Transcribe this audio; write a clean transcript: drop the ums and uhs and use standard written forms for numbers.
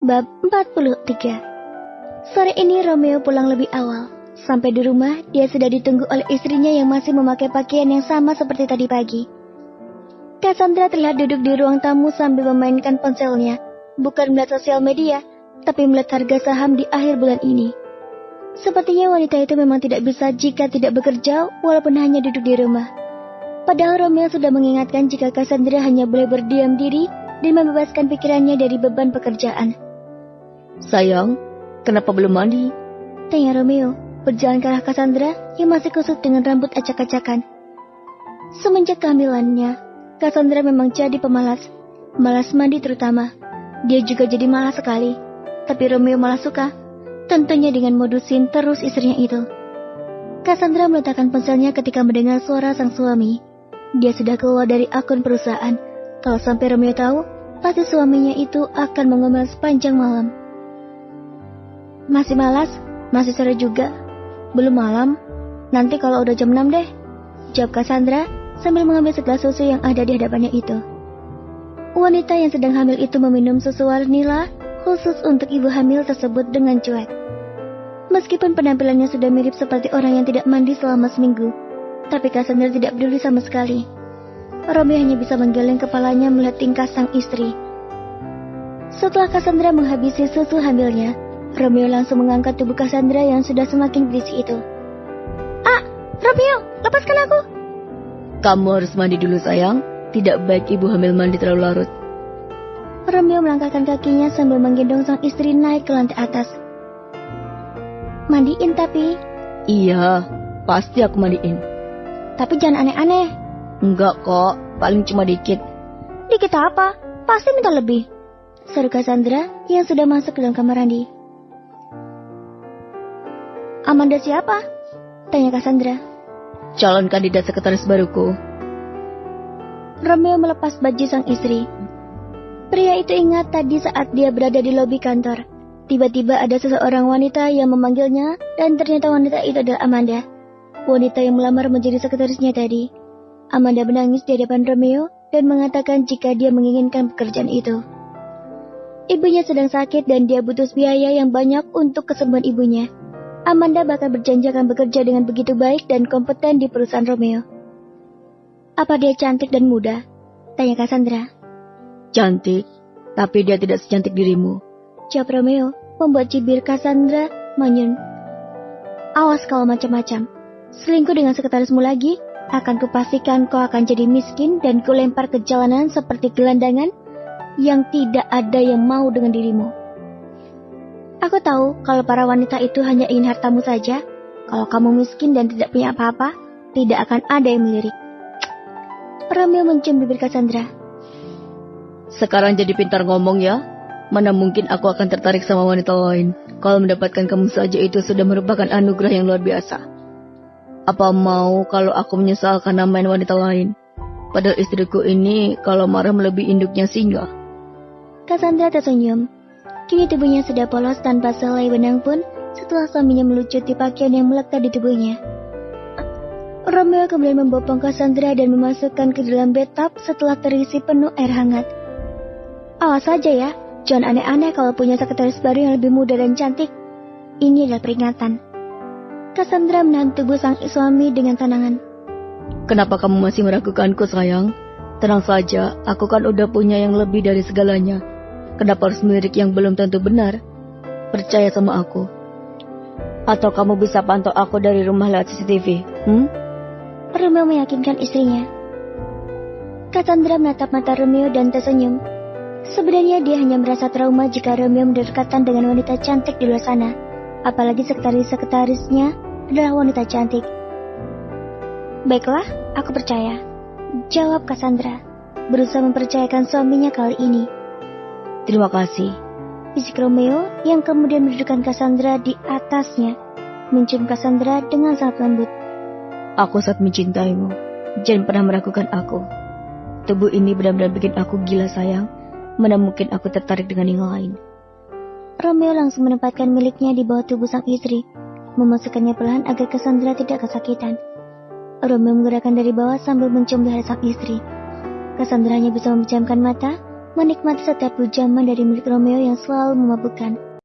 Bab 43. Sore ini Romeo pulang lebih awal. Sampai di rumah, dia sudah ditunggu oleh istrinya yang masih memakai pakaian yang sama seperti tadi pagi. Cassandra terlihat duduk di ruang tamu sambil memainkan ponselnya. Bukan melihat sosial media, tapi melihat harga saham di akhir bulan ini. Sepertinya wanita itu memang tidak bisa jika tidak bekerja walaupun hanya duduk di rumah. Padahal Romeo sudah mengingatkan jika Cassandra hanya boleh berdiam diri dan membebaskan pikirannya dari beban pekerjaan. Sayang, kenapa belum mandi? Tanya Romeo, berjalan ke arah Cassandra yang masih kusut dengan rambut acak-acakan. Semenjak kehamilannya, Cassandra memang jadi pemalas. Malas mandi terutama. Dia juga jadi malas sekali. Tapi Romeo malah suka. Tentunya dengan modusin terus istrinya itu. Cassandra meletakkan ponselnya ketika mendengar suara sang suami. Dia sudah keluar dari akun perusahaan. Kalau sampai Romeo tahu, pasti suaminya itu akan mengomel sepanjang malam. Masih malas? Masih sore juga. Belum malam? Nanti kalau udah jam 6 deh, jawab Cassandra sambil mengambil segelas susu yang ada di hadapannya itu. Wanita yang sedang hamil itu meminum susu warnila khusus untuk ibu hamil tersebut dengan cuek. Meskipun penampilannya sudah mirip seperti orang yang tidak mandi selama seminggu, tapi Cassandra tidak peduli sama sekali. Romeo hanya bisa menggeleng kepalanya melihat tingkah sang istri. Setelah Cassandra menghabisi susu hamilnya, Romeo langsung mengangkat tubuh Cassandra yang sudah semakin berisi itu. Ah, Romeo, lepaskan aku! Kamu harus mandi dulu sayang. Tidak baik ibu hamil mandi terlalu larut. Romeo melangkahkan kakinya sambil menggendong sang istri naik ke lantai atas. Mandiin tapi? Iya, pasti aku mandiin. Tapi jangan aneh-aneh. Enggak kok, paling cuma dikit. Dikit apa? Pasti minta lebih, seru Cassandra yang sudah masuk ke dalam kamar mandi. Amanda siapa? Tanya Cassandra. Calon kandidat sekretaris baruku. Romeo melepas baju sang istri. Pria itu ingat tadi saat dia berada di lobi kantor. Tiba-tiba ada seseorang wanita yang memanggilnya dan ternyata wanita itu adalah Amanda. Wanita yang melamar menjadi sekretarisnya tadi. Amanda menangis di hadapan Romeo dan mengatakan jika dia menginginkan pekerjaan itu. Ibunya sedang sakit dan dia butuh biaya yang banyak untuk kesembuhan ibunya. Amanda bahkan berjanji akan bekerja dengan begitu baik dan kompeten di perusahaan Romeo. Apa dia cantik dan muda? Tanya Cassandra. Cantik, tapi dia tidak secantik dirimu, jawab Romeo, membuat cibir Cassandra manyun. Awas kalau macam-macam. Selingkuh dengan sekretarismu lagi, akan kupastikan kau akan jadi miskin dan kulempar ke jalanan seperti gelandangan yang tidak ada yang mau dengan dirimu. Aku tahu kalau para wanita itu hanya ingin hartamu saja. Kalau kamu miskin dan tidak punya apa-apa, tidak akan ada yang melirik. Romeo mencium bibir Cassandra. Sekarang jadi pintar ngomong ya. Mana mungkin aku akan tertarik sama wanita lain. Kalau mendapatkan kamu saja itu sudah merupakan anugerah yang luar biasa. Apa mau kalau aku menyesal karena main wanita lain? Padahal istriku ini kalau marah melebihi induknya singa. Cassandra tersenyum. Kini tubuhnya sudah polos tanpa selai benang pun setelah suaminya melucuti pakaian yang melekat di tubuhnya. Romeo kemudian membopong Cassandra dan memasukkan ke dalam bathtub setelah terisi penuh air hangat. Awas saja ya, jangan aneh-aneh kalau punya sekretaris baru yang lebih muda dan cantik. Ini adalah peringatan. Cassandra menahan tubuh sang suami dengan tenangan. Kenapa kamu masih meragukanku sayang? Tenang saja, aku kan udah punya yang lebih dari segalanya. Kenapa harus melirik yang belum tentu benar? Percaya sama aku. Atau kamu bisa pantau aku dari rumah lewat CCTV, Romeo meyakinkan istrinya. Cassandra menatap mata Romeo dan tersenyum. Sebenarnya dia hanya merasa trauma jika Romeo berdekatan dengan wanita cantik di luar sana. Apalagi sekretaris-sekretarisnya adalah wanita cantik. Baiklah, aku percaya, jawab Cassandra, berusaha mempercayakan suaminya kali ini. Terima kasih, bisik Romeo yang kemudian mendudukkan Cassandra di atasnya, mencium Cassandra dengan sangat lembut. Aku sangat mencintaimu. Jangan pernah meragukan aku. Tubuh ini benar-benar bikin aku gila sayang. Mana mungkin aku tertarik dengan yang lain. Romeo langsung menempatkan miliknya di bawah tubuh sang istri, memasukkannya perlahan agar Cassandra tidak kesakitan. Romeo menggerakkan dari bawah sambil mencium leher sang istri. Cassandra hanya bisa memejamkan mata menikmati setiap bujaman dari milik Romeo yang selalu memabukkan.